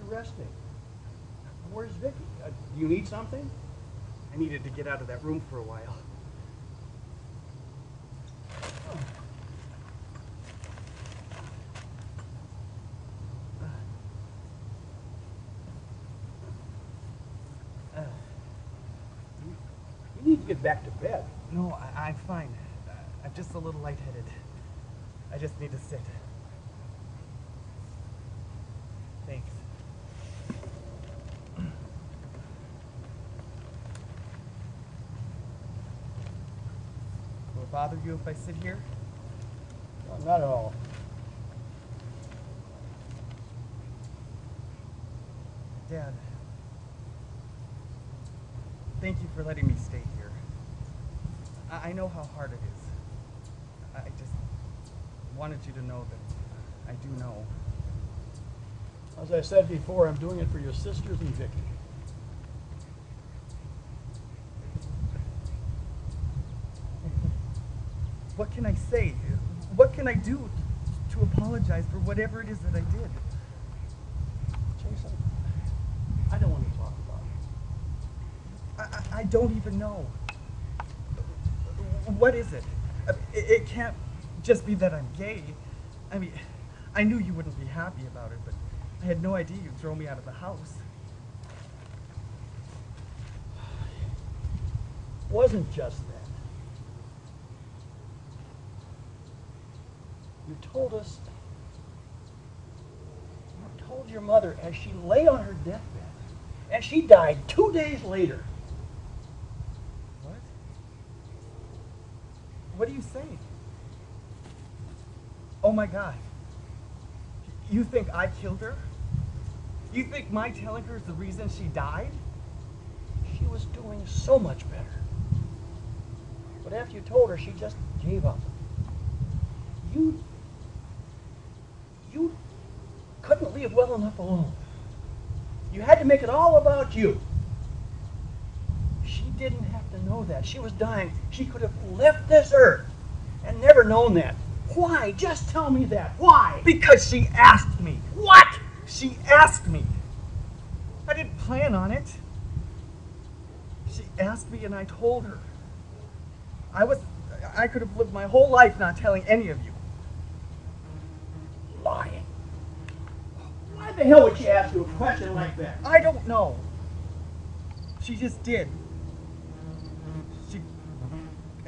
Resting. Where's Vicky? Do you need something? I needed to get out of that room for a while. You need to get back to bed. No, I'm fine. I'm just a little lightheaded. I just need to sit. Thanks. Will it bother you if I sit here? No, not at all. Dad, thank you for letting me stay here. I know how hard it is. I just wanted you to know that I do know. As I said before, I'm doing it for your sisters and Vicky. What can I say? What can I do to apologize for whatever it is that I did? Jason, I don't want to talk about it. I don't even know. What is it? It can't just be that I'm gay. I mean, I knew you wouldn't be happy about it, but I had no idea you'd throw me out of the house. It wasn't just that. You told us, you told your mother as she lay on her deathbed, and she died 2 days later. What? What are you saying? Oh my God. You think I killed her? You think my telling her is the reason she died? She was doing so much better. But after you told her, she just gave up. You couldn't leave well enough alone. You had to make it all about you. She didn't have to know that. She was dying. She could have left this earth and never known that. Why? Just tell me that. Why? Because she asked me. What? She asked me. I didn't plan on it. She asked me and I told her. I could have lived my whole life not telling any of you. Lying. Why the hell would she ask you a question like that? I don't know. She just did. She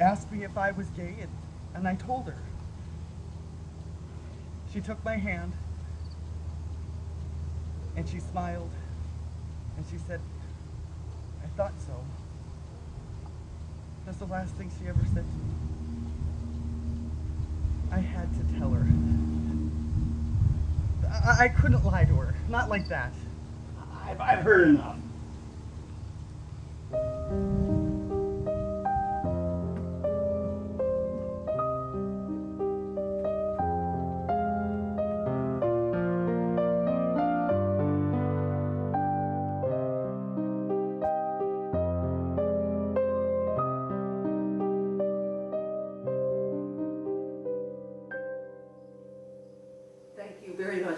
asked me if I was gay and I told her. She took my hand and she smiled and she said, "I thought so." That's the last thing she ever said to me. I had to tell her. I couldn't lie to her. Not like that. I've heard enough.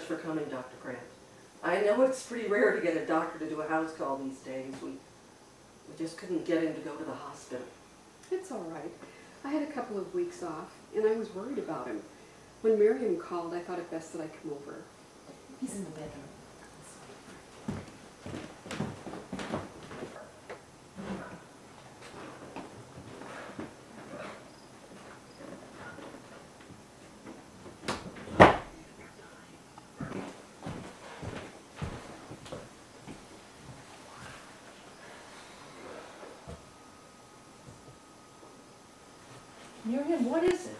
For coming, Dr. Grant. I know it's pretty rare to get a doctor to do a house call these days. We just couldn't get him to go to the hospital. It's all right. I had a couple of weeks off, and I was worried about him. When Miriam called, I thought it best that I come over. He's in the bedroom. Miriam, what is it?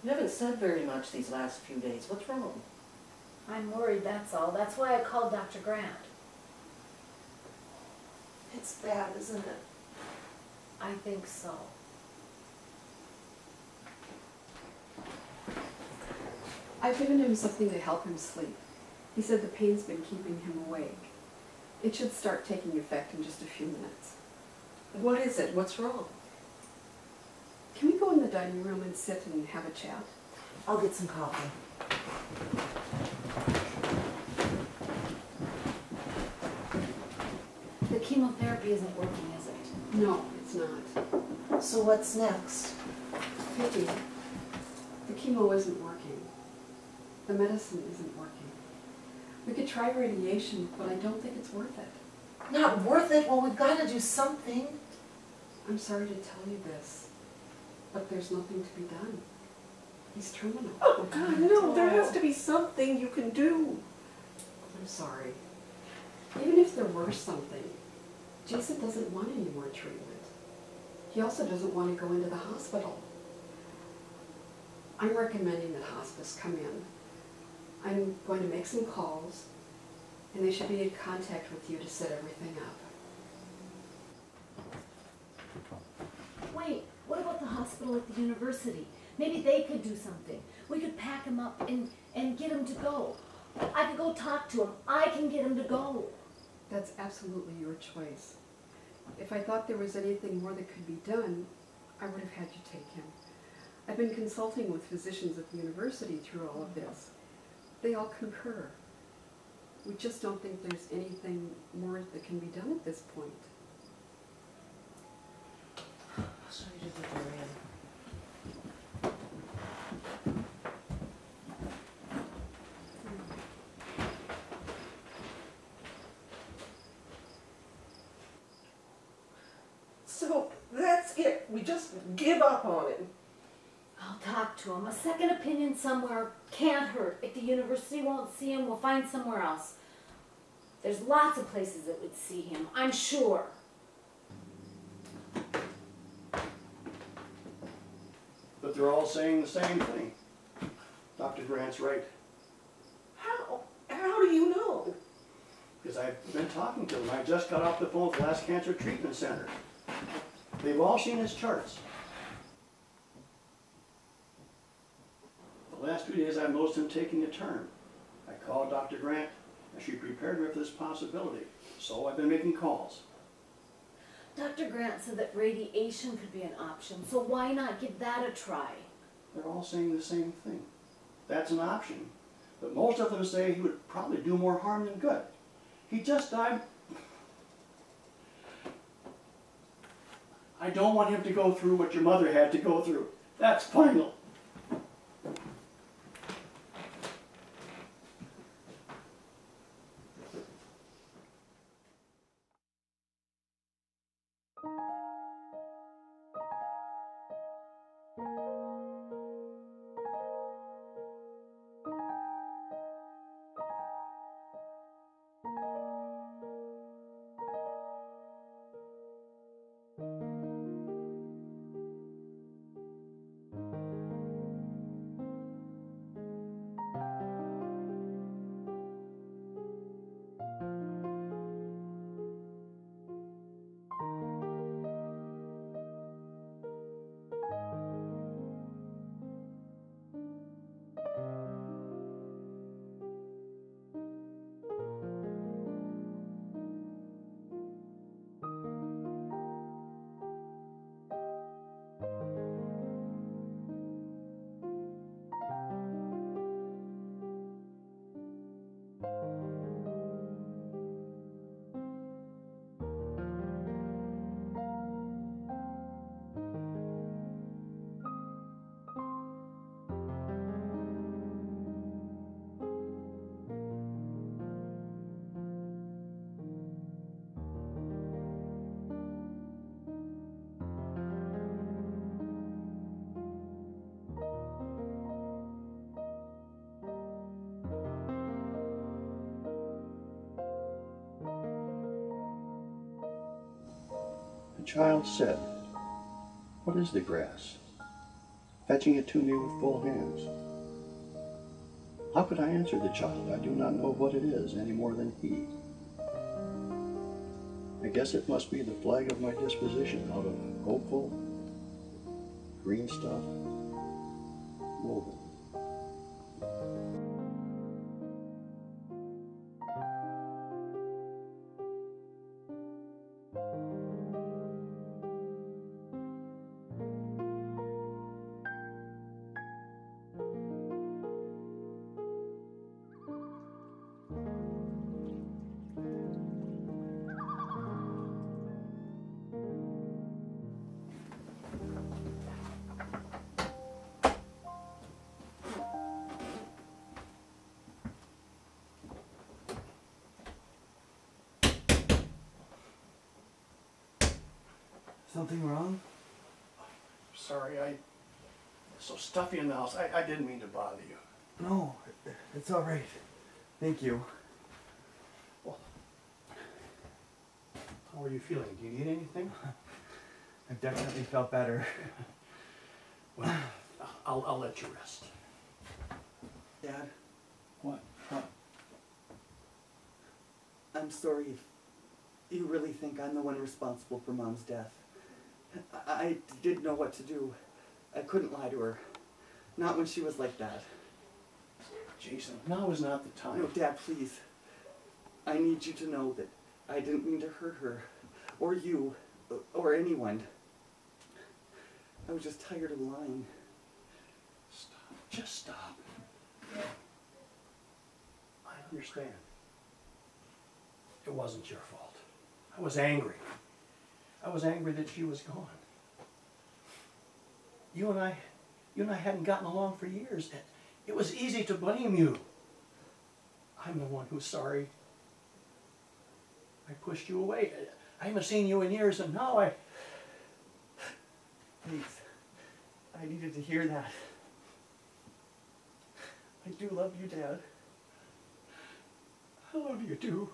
You haven't said very much these last few days. What's wrong? I'm worried, that's all. That's why I called Dr. Grant. It's bad, isn't it? I think so. I've given him something to help him sleep. He said the pain's been keeping him awake. It should start taking effect in just a few minutes. What is it? What's wrong? Can we go in the dining room and sit and have a chat? I'll get some coffee. The chemotherapy isn't working, is it? No, it's not. So what's next? Vicky, the chemo isn't working. The medicine isn't working. We could try radiation, but I don't think it's worth it. Not worth it? Well, we've got to do something. I'm sorry to tell you this, but there's nothing to be done. He's terminal. Oh, God, no. There has to be something you can do. I'm sorry. Even if there were something, Jason doesn't want any more treatment. He also doesn't want to go into the hospital. I'm recommending that hospice come in. I'm going to make some calls, and they should be in contact with you to set everything up. Wait, what about the hospital at the university? Maybe they could do something. We could pack him up and get him to go. I could go talk to him. I can get him to go. That's absolutely your choice. If I thought there was anything more that could be done, I would have had you take him. I've been consulting with physicians at the university through all of this. They all concur. We just don't think there's anything more that can be done at this point. I'll show you to the door in. just give up on it. I'll talk to him. A second opinion somewhere can't hurt. If the university won't see him, we'll find somewhere else. There's lots of places that would see him, I'm sure. But they're all saying the same thing. Dr. Grant's right. How? How do you know? Because I've been talking to them. I just got off the phone with the last cancer treatment center. They've all seen his charts. The last 2 days I've noticed him taking a turn. I called Dr. Grant and she prepared me for this possibility. So I've been making calls. Dr. Grant said that radiation could be an option, so why not give that a try? They're all saying the same thing. That's an option. But most of them say he would probably do more harm than good. He just died. I don't want him to go through what your mother had to go through. That's final. The child said, "What is the grass?" fetching it to me with full hands. How could I answer the child? I do not know what it is any more than he. I guess it must be the flag of my disposition, out of hopeful, green stuff, woven. Something wrong? Sorry, it's so stuffy in the house. I didn't mean to bother you. No, it's all right. Thank you. Well, how are you feeling? Do you need anything? I've definitely felt better. Well, I'll let you rest. Dad, What? I'm sorry if you really think I'm the one responsible for Mom's death. I didn't know what to do. I couldn't lie to her. Not when she was like that. Jason, now is not the time. No, Dad, please. I need you to know that I didn't mean to hurt her, or you, or anyone. I was just tired of lying. Stop. Just stop. I understand. It wasn't your fault. I was angry. I was angry that she was gone. You and I hadn't gotten along for years. It was easy to blame you. I'm the one who's sorry. I pushed you away. I haven't seen you in years, and now Thanks. I needed to hear that. I do love you, Dad. I love you too.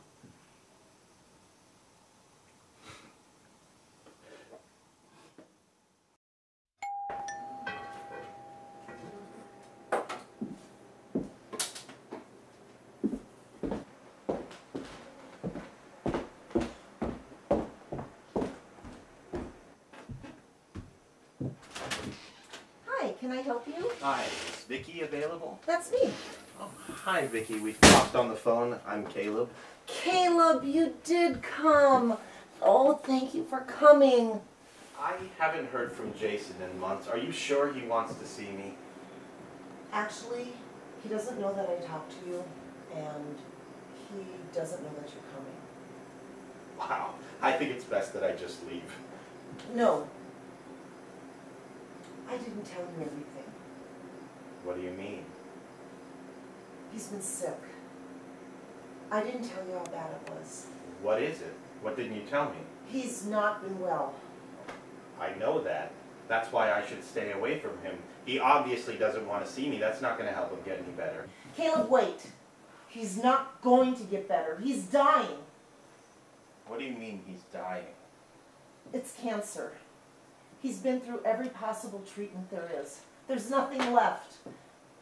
Hi, can I help you? Hi, is Vicky available? That's me. Oh, hi, Vicky. We've talked on the phone. I'm Caleb. Caleb, you did come. Oh, thank you for coming. I haven't heard from Jason in months. Are you sure he wants to see me? Actually, he doesn't know that I talked to you, and he doesn't know that you're coming. Wow. I think it's best that I just leave. No. I didn't tell you everything. What do you mean? He's been sick. I didn't tell you how bad it was. What is it? What didn't you tell me? He's not been well. I know that. That's why I should stay away from him. He obviously doesn't want to see me. That's not going to help him get any better. Caleb, wait. He's not going to get better. He's dying. What do you mean he's dying? It's cancer. He's been through every possible treatment there is. There's nothing left.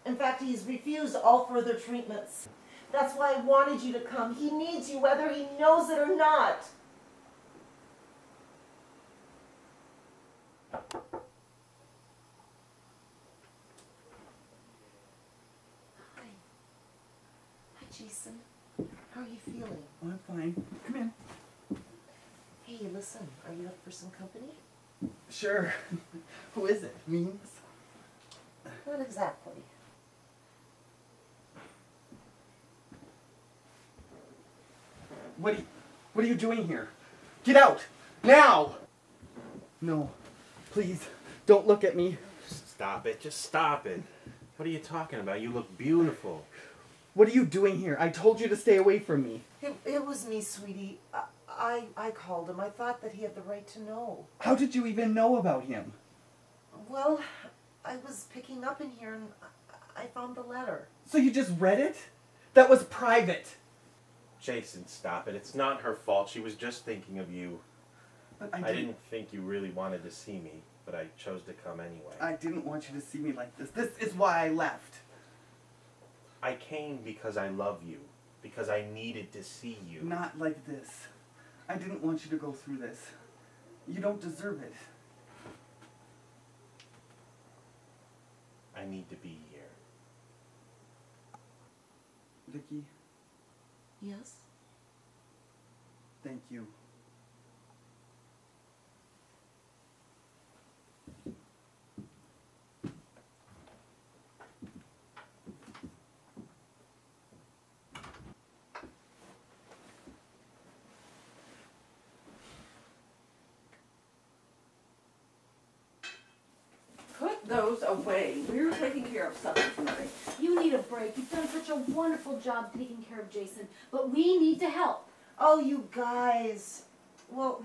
In fact, he's refused all further treatments. That's why I wanted you to come. He needs you whether he knows it or not. Hi. Hi, Jason. How are you feeling? Oh, I'm fine. Come in. Hey, listen, are you up for some company? Sure. Who is it? Means? Not exactly. What are you doing here? Get out! Now! No. Please, don't look at me. Stop it. Just stop it. What are you talking about? You look beautiful. What are you doing here? I told you to stay away from me. It was me, sweetie. I called him. I thought that he had the right to know. How did you even know about him? Well, I was picking up in here and I found the letter. So you just read it? That was private. Jason, stop it. It's not her fault. She was just thinking of you. But I didn't think you really wanted to see me, but I chose to come anyway. I didn't want you to see me like this. This is why I left. I came because I love you, because I needed to see you. Not like this. I didn't want you to go through this. You don't deserve it. I need to be here. Vicky, Yes? thank you. Put those away. We're taking care of supper tonight. You need a break. You've done such a wonderful job taking care of Jason, but we need to help. Oh, you guys. Well,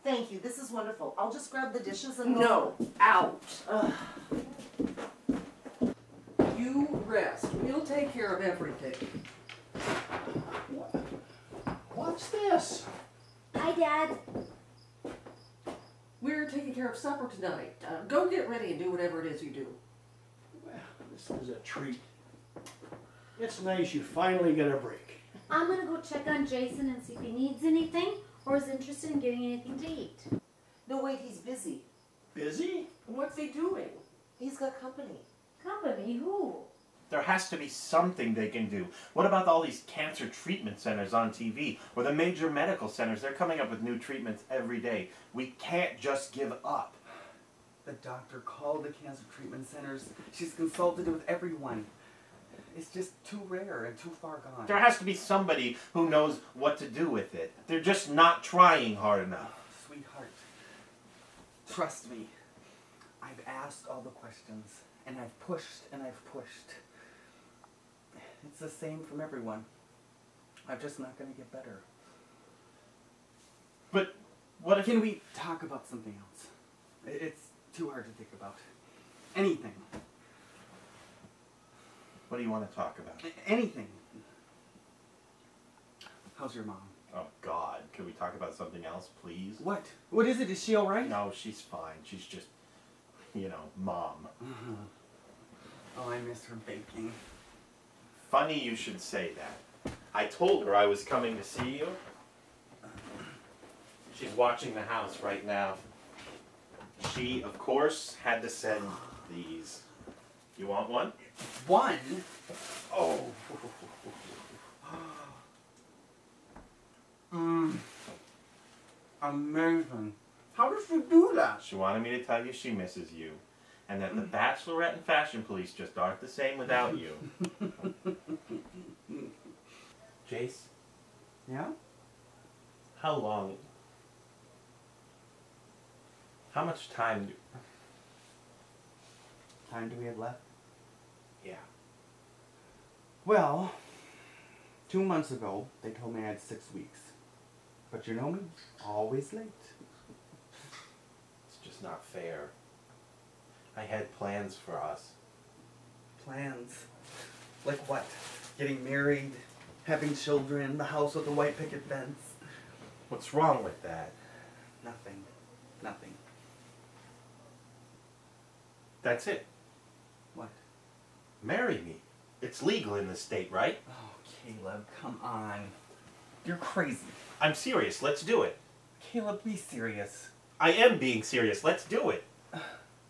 thank you. This is wonderful. I'll just grab the dishes and No, out. Ugh. You rest. We'll take care of everything. What's this? Hi, Dad. We're taking care of supper tonight. Go get ready and do whatever it is you do. Well, this is a treat. It's nice you finally get a break. I'm gonna go check on Jason and see if he needs anything or is interested in getting anything to eat. No, wait, he's busy. Busy? What's he doing? He's got company. Company? Who? There has to be something they can do. What about all these cancer treatment centers on TV? Or the major medical centers? They're coming up with new treatments every day. We can't just give up. The doctor called the cancer treatment centers. She's consulted with everyone. It's just too rare and too far gone. There has to be somebody who knows what to do with it. They're just not trying hard enough. Sweetheart, trust me. I've asked all the questions, and I've pushed and I've pushed. It's the same from everyone. I'm just not going to get better. But what if... Can we talk about something else? Too hard to think about. Anything. What do you want to talk about? Anything. How's your mom? Oh, God. Can we talk about something else, please? What? What is it? Is she alright? No, she's fine. She's just, you know, Mom. Oh, I miss her baking. Funny you should say that. I told her I was coming to see you. She's watching the house right now. She, of course, had to send these. You want one? One? Oh. Amazing. How does she do that? She wanted me to tell you she misses you. And that the Bachelorette and Fashion Police just aren't the same without you. Jace, Yeah? how long? How much time do... Time do we have left? Yeah. Well, 2 months ago, they told me I had 6 weeks. But you know me, always late. It's just not fair. I had plans for us. Plans? Like what? Getting married, having children, the house with the white picket fence. What's wrong with that? Nothing. Nothing. That's it. What? Marry me. It's legal in this state, right? Oh, Caleb, come on. You're crazy. I'm serious. Let's do it. Caleb, be serious. I am being serious. Let's do it.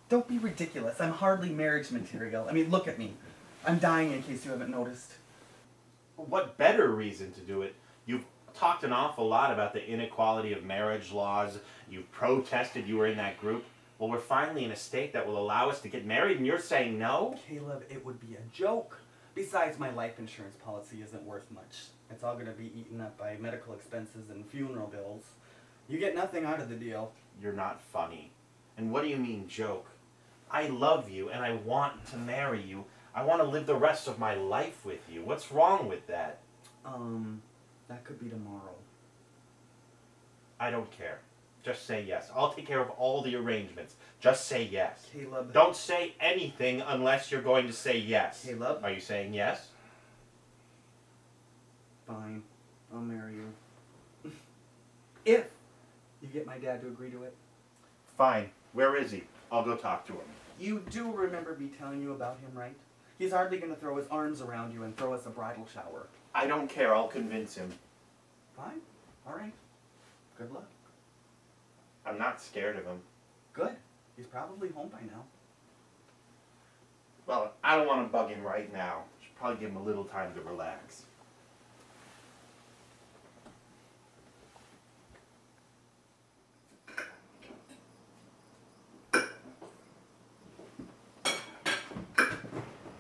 Don't be ridiculous. I'm hardly marriage material. I mean, look at me. I'm dying in case you haven't noticed. What better reason to do it? You've talked an awful lot about the inequality of marriage laws. You've protested. You were in that group. Well, we're finally in a state that will allow us to get married, and you're saying no? Caleb, it would be a joke. Besides, my life insurance policy isn't worth much. It's all going to be eaten up by medical expenses and funeral bills. You get nothing out of the deal. You're not funny. And what do you mean, joke? I love you, and I want to marry you. I want to live the rest of my life with you. What's wrong with that? That could be tomorrow. I don't care. Just say yes. I'll take care of all the arrangements. Just say yes. Caleb. Don't say anything unless you're going to say yes. Caleb. Are you saying yes? Fine. I'll marry you. If you get my dad to agree to it. Fine. Where is he? I'll go talk to him. You do remember me telling you about him, right? He's hardly going to throw his arms around you and throw us a bridal shower. I don't care. I'll convince him. Fine. All right. Good luck. I'm not scared of him. Good. He's probably home by now. Well, I don't want to bug him right now. Should probably give him a little time to relax.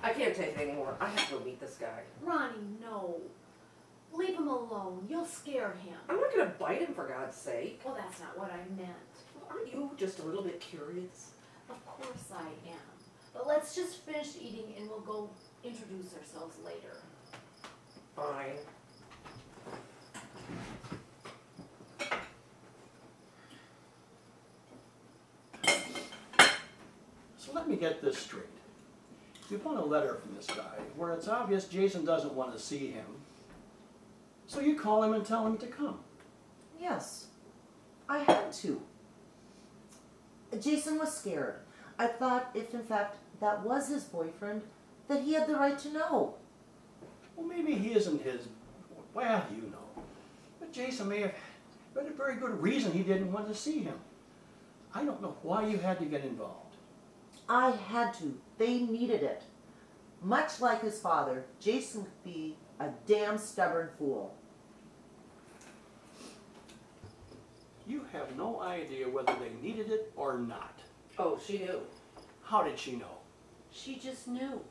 I can't take it anymore. I have to go meet this guy. Ronnie, no. Leave him alone. You'll scare him. I'm not going to bite him, for God's sake. Well, that's not what I meant. Aren't you just a little bit curious? Of course I am. But let's just finish eating and we'll go introduce ourselves later. Fine. So let me get this straight. You want a letter from this guy where it's obvious Jason doesn't want to see him. So you call him and tell him to come. Yes, I had to. Jason was scared. I thought if in fact that was his boyfriend, that he had the right to know. Well, maybe he isn't his, well, you know. But Jason may have had a very good reason he didn't want to see him. I don't know why you had to get involved. I had to. They needed it. Much like his father, Jason could be a damn stubborn fool. You have no idea whether they needed it or not. Oh, she knew. How did she know? She just knew.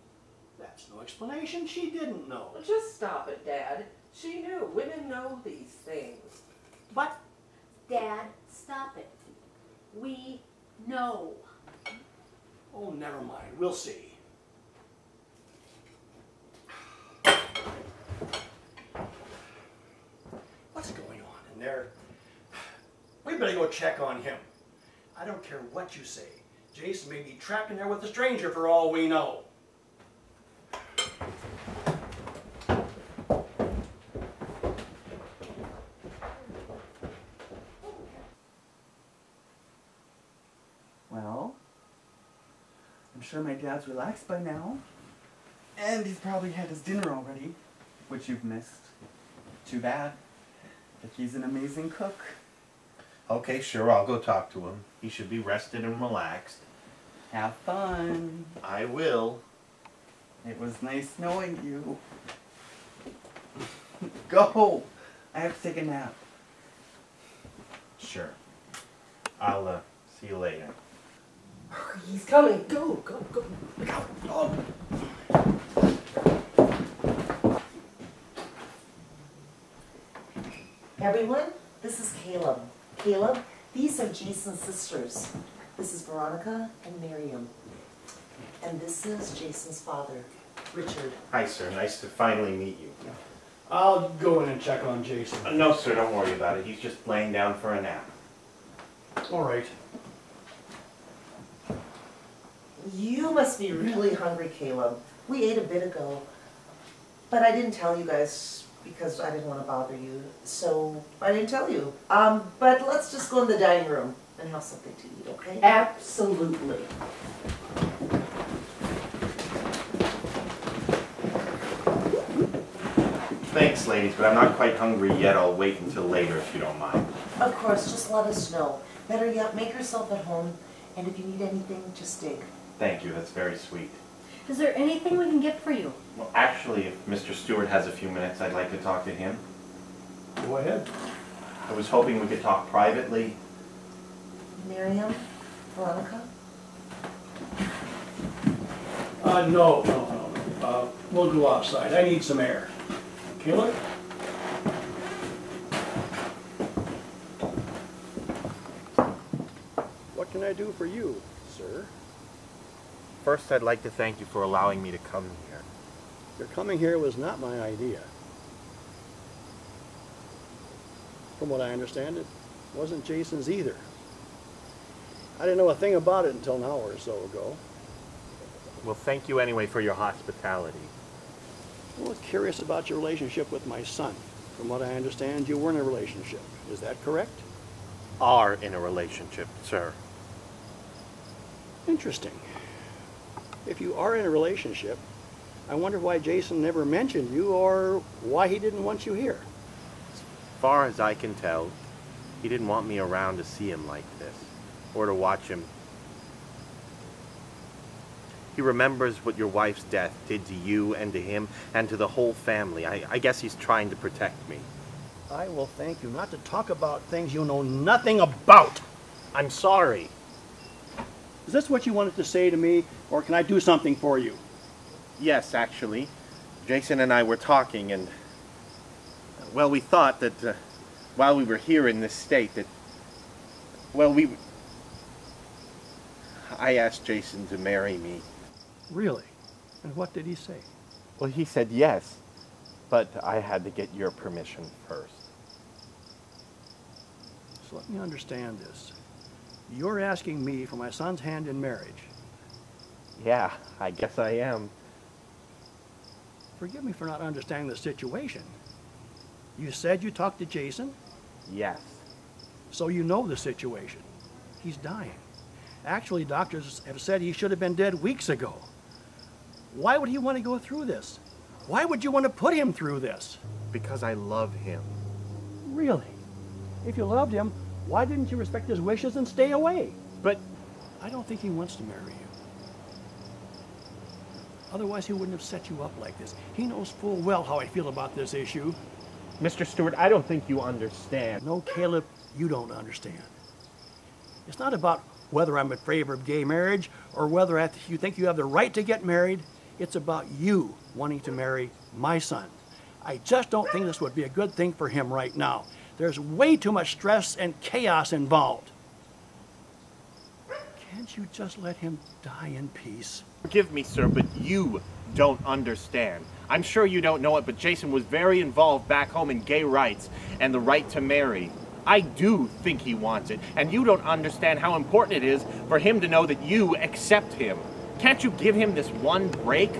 That's no explanation. She didn't know. Well, just stop it, Dad. She knew. Women know these things. But Dad, stop it. We know. oh, never mind. We'll see. What's going on in there? We better go check on him. I don't care what you say. Jason may be trapped in there with a stranger for all we know. Well, I'm sure my dad's relaxed by now. And he's probably had his dinner already, which you've missed. Too bad. But he's an amazing cook. Okay, sure, I'll go talk to him. He should be rested and relaxed. Have fun. I will. It was nice knowing you. Go! I have to take a nap. Sure. I'll see you later. He's coming. Go, go, go. Look out. Oh. Everyone, this is Caleb. Caleb, these are Jason's sisters. This is Veronica and Miriam. And this is Jason's father, Richard. Hi, sir. Nice to finally meet you. I'll go in and check on Jason. No, sir, don't worry about it. He's just laying down for a nap. All right. You must be really hungry, Caleb. We ate a bit ago. But I didn't tell you guys because I didn't want to bother you. So I didn't tell you. But let's just go in the dining room and have something to eat, okay? Absolutely. Thanks, ladies, but I'm not quite hungry yet. I'll wait until later if you don't mind. Of course, just let us know. Better yet, make yourself at home. And if you need anything, just dig. Thank you. That's very sweet. Is there anything we can get for you? Well, actually, if Mr. Stewart has a few minutes, I'd like to talk to him. Go ahead. I was hoping we could talk privately. Miriam? Veronica? No. We'll go outside. I need some air. Caleb? What can I do for you, sir? First, I'd like to thank you for allowing me to come here. Your coming here was not my idea. From what I understand, it wasn't Jason's either. I didn't know a thing about it until an hour or so ago. Well, thank you anyway for your hospitality. I'm a little curious about your relationship with my son. From what I understand, you were in a relationship. Is that correct? Are in a relationship, sir. Interesting. If you are in a relationship, I wonder why Jason never mentioned you or why he didn't want you here. As far as I can tell, he didn't want me around to see him like this, or to watch him. He remembers what your wife's death did to you and to him and to the whole family. I guess he's trying to protect me. I will thank you not to talk about things you know nothing about. I'm sorry. Is this what you wanted to say to me, or can I do something for you? Yes, actually. Jason and I were talking, and, well, we thought that while we were here in this state that, well, I asked Jason to marry me. Really? And what did he say? Well, he said yes, but I had to get your permission first. So let me understand this. You're asking me for my son's hand in marriage. Yeah, I guess I am. Forgive me for not understanding the situation. You said you talked to Jason? Yes. So you know the situation. He's dying. Actually, doctors have said he should have been dead weeks ago. Why would he want to go through this? Why would you want to put him through this? Because I love him. Really? If you loved him, why didn't you respect his wishes and stay away? But I don't think he wants to marry you. Otherwise, he wouldn't have set you up like this. He knows full well how I feel about this issue. Mr. Stewart, I don't think you understand. No, Caleb, you don't understand. It's not about whether I'm in favor of gay marriage or whether you think you have the right to get married. It's about you wanting to marry my son. I just don't think this would be a good thing for him right now. There's way too much stress and chaos involved. Can't you just let him die in peace? Forgive me, sir, but you don't understand. I'm sure you don't know it, but Jason was very involved back home in gay rights and the right to marry. I do think he wants it, and you don't understand how important it is for him to know that you accept him. Can't you give him this one break?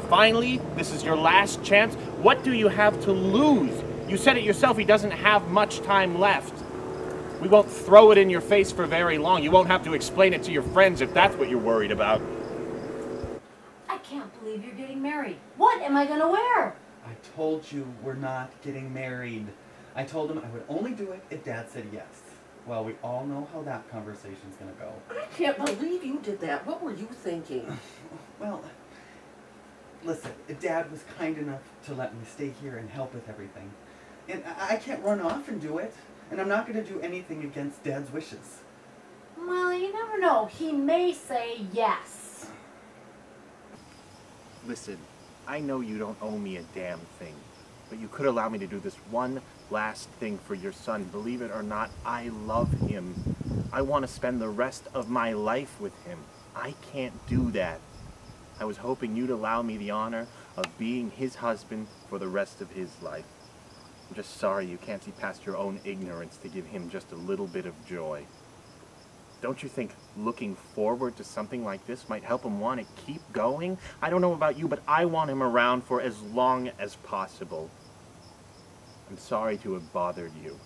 Finally, this is your last chance. What do you have to lose? You said it yourself, he doesn't have much time left. We won't throw it in your face for very long. You won't have to explain it to your friends if that's what you're worried about. I can't believe you're getting married. What am I gonna wear? I told you we're not getting married. I told him I would only do it if Dad said yes. Well, we all know how that conversation's gonna go. I can't believe you did that. What were you thinking? Well, listen, Dad was kind enough to let me stay here and help with everything. And I can't run off and do it. And I'm not gonna do anything against Dad's wishes. Well, you never know. He may say yes. Listen, I know you don't owe me a damn thing, but you could allow me to do this one last thing for your son. Believe it or not, I love him. I want to spend the rest of my life with him. I can't do that. I was hoping you'd allow me the honor of being his husband for the rest of his life. I'm just sorry you can't see past your own ignorance to give him just a little bit of joy. Don't you think looking forward to something like this might help him want to keep going? I don't know about you, but I want him around for as long as possible. I'm sorry to have bothered you.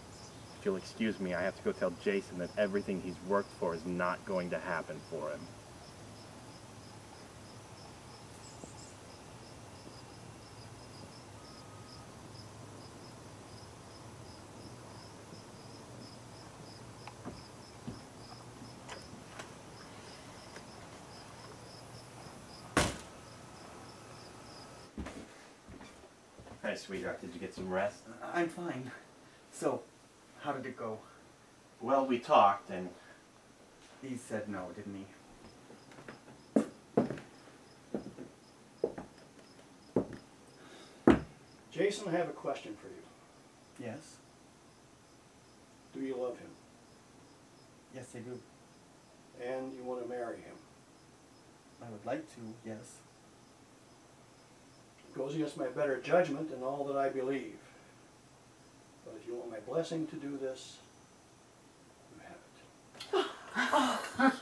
If you'll excuse me, I have to go tell Jason that everything he's worked for is not going to happen for him. Hi, sweetheart. Did you get some rest? I'm fine. So, how did it go? Well, we talked, and He said no, didn't he? Jason, I have a question for you. Yes. Do you love him? Yes, I do. And you want to marry him? I would like to, yes. It goes against my better judgment and all that I believe. But if you want my blessing to do this, you have it.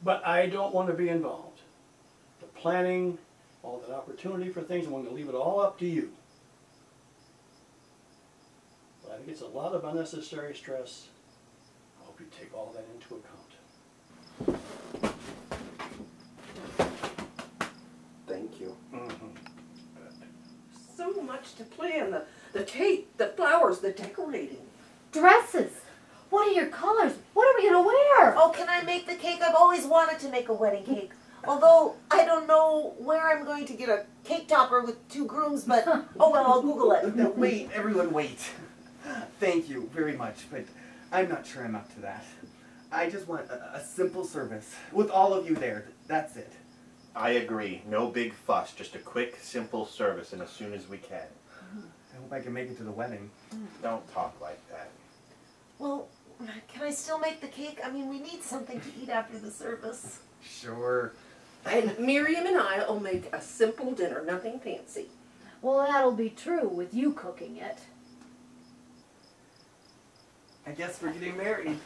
But I don't want to be involved. The planning, all that opportunity for things, I'm going to leave it all up to you. But I think it's a lot of unnecessary stress. I hope you take all that into account. Thank you. So much to plan. The cake, the flowers, the decorating. Dresses. What are your colors? What are we gonna wear? Oh, can I make the cake? I've always wanted to make a wedding cake. Although, I don't know where I'm going to get a cake topper with 2 grooms, but, oh well, I'll Google it. No, wait, everyone wait. Thank you very much, but I'm not sure I'm up to that. I just want a simple service with all of you there. That's it. I agree. No big fuss. Just a quick, simple service, and as soon as we can. I hope I can make it to the wedding. Don't talk like that. Well, can I still make the cake? I mean, we need something to eat after the service. Sure. And Miriam and I will make a simple dinner, nothing fancy. Well, that'll be true with you cooking it. I guess we're getting married.